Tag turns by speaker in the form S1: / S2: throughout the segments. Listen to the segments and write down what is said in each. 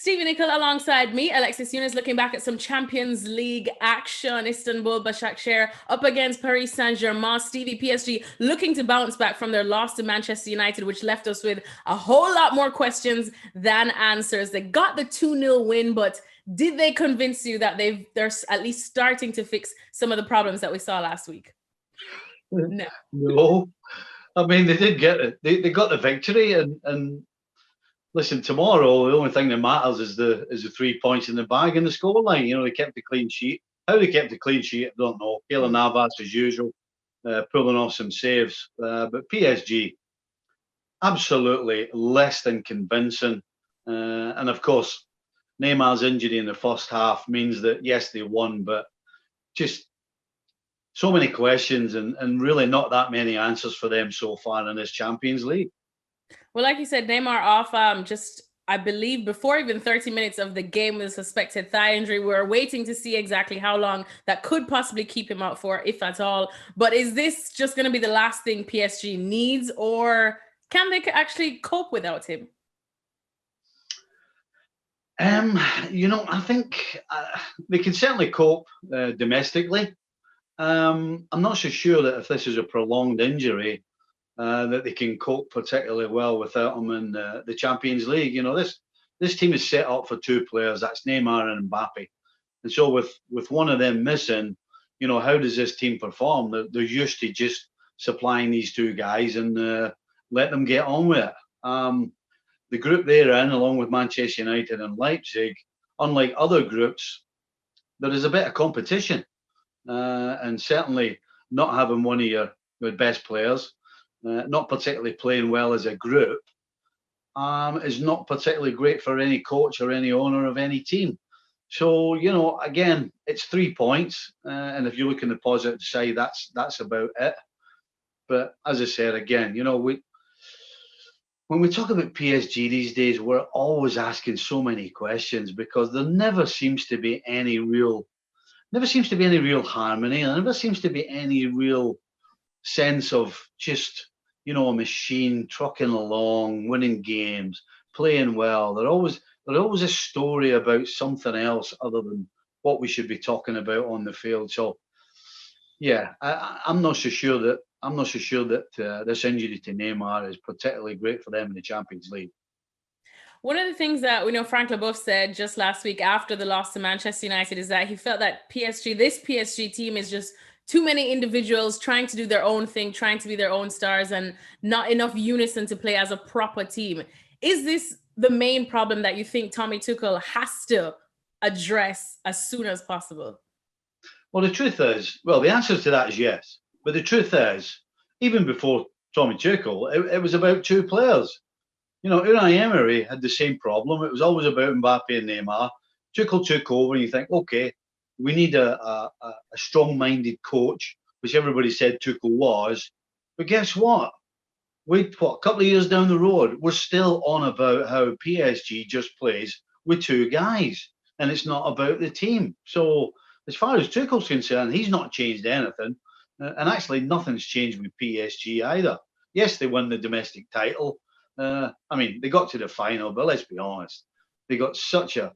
S1: Stevie Nicol alongside me, Alexis Nunes, looking back at some Champions League action. Istanbul Basaksehir up against Paris Saint-Germain. Stevie, PSG looking to bounce back from their loss to Manchester United, which left us with a whole lot more questions than answers. They got the 2-0 win, but did they convince you that they're at least starting to fix some of the problems that we saw last week?
S2: No. No. I mean, they did get it. They got the victory, and listen, tomorrow the only thing that matters is the 3 points in the bag and the scoreline. You know, they kept the clean sheet. How they kept the clean sheet, I don't know. Keylor Navas, as usual, pulling off some saves. But PSG, absolutely less than convincing. And of course, Neymar's injury in the first half means that, yes, they won, but just so many questions and really not that many answers for them so far in this Champions League.
S1: Well, like you said, Neymar off I believe, before even 30 minutes of the game with a suspected thigh injury. We're waiting to see exactly how long that could possibly keep him out for, if at all. But is this just going to be the last thing PSG needs, or can they actually cope without him?
S2: I think they can certainly cope domestically. I'm not so sure that if this is a prolonged injury, that they can cope particularly well without him in the Champions League. You know, this team is set up for two players. That's Neymar and Mbappe. And so with one of them missing, you know, how does this team perform? They're used to just supplying these two guys and let them get on with it. The group they're in, along with Manchester United and Leipzig, unlike other groups, there is a bit of competition. And certainly not having one of your best players, not particularly playing well as a group, is not particularly great for any coach or any owner of any team. So, you know, again, it's 3 points. And if you look in the positive side, that's about it. But as I said, again, you know, when we talk about PSG these days, we're always asking so many questions because there never seems to be any real harmony. There never seems to be any real sense of just, you know, a machine trucking along, winning games, playing well. There's always a story about something else other than what we should be talking about on the field. So, yeah, I'm not so sure that this injury to Neymar is particularly great for them in the Champions League.
S1: One of the things that we know Frank Leboeuf said just last week after the loss to Manchester United is that he felt that this PSG team is just too many individuals trying to do their own thing, trying to be their own stars, and not enough unison to play as a proper team. Is this the main problem that you think Tommy Tuchel has to address as soon as possible?
S2: Well, the truth is, the answer to that is yes. But the truth is, even before Tommy Tuchel, it was about two players. You know, Unai Emery had the same problem. It was always about Mbappe and Neymar. Tuchel took over, and you think, okay, we need a strong-minded coach, which everybody said Tuchel was. But guess what? A couple of years down the road, we're still on about how PSG just plays with two guys, and it's not about the team. So as far as Tuchel's concerned, he's not changed anything. And actually, nothing's changed with PSG either. Yes, they won the domestic title. I mean, they got to the final, but let's be honest, they got such a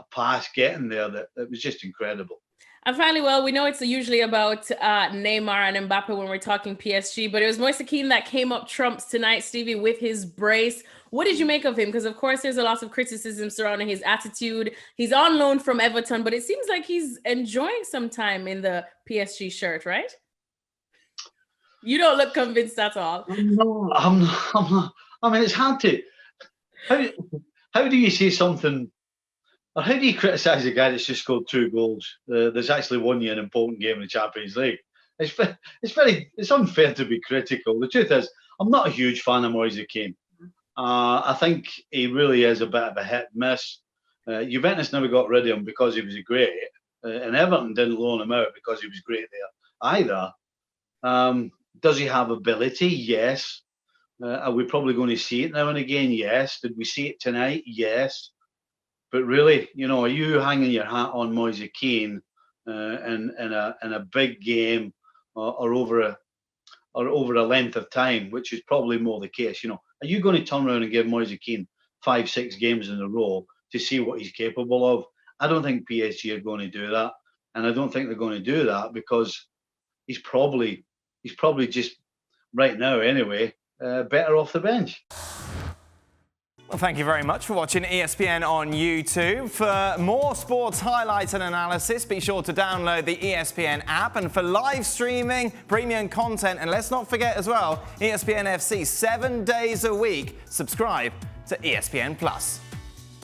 S2: pass getting there that it was just incredible.
S1: And finally, we know it's usually about Neymar and Mbappe when we're talking PSG, but it was Moise Kean that came up trumps tonight, Stevie, with his brace. What did you make of him? Because, of course, there's a lot of criticism surrounding his attitude. He's on loan from Everton, but it seems like he's enjoying some time in the PSG shirt, right? You don't look convinced at all.
S2: No, I'm not. I mean, it's hard to. How do you say something? Or how do you criticise a guy that's just scored 2 goals? There's actually won you an important game in the Champions League. It's unfair to be critical. The truth is, I'm not a huge fan of Moise Kean. I think he really is a bit of a hit and miss. Juventus never got rid of him because he was great, and Everton didn't loan him out because he was great there either. Does he have ability? Yes. Are we probably going to see it now and again? Yes. Did we see it tonight? Yes. But really, you know, are you hanging your hat on Moise Kean in a big game or over a length of time, which is probably more the case? You know, are you going to turn around and give Moise Kean 5-6 games in a row to see what he's capable of. I don't think PSG are going to do that, and I don't think they're going to do that because he's probably just right now anyway better off the bench.
S3: Well, thank you very much for watching ESPN on YouTube. For more sports highlights and analysis, be sure to download the ESPN app. And for live streaming, premium content, and let's not forget as well, ESPN FC 7 days a week. Subscribe to ESPN Plus.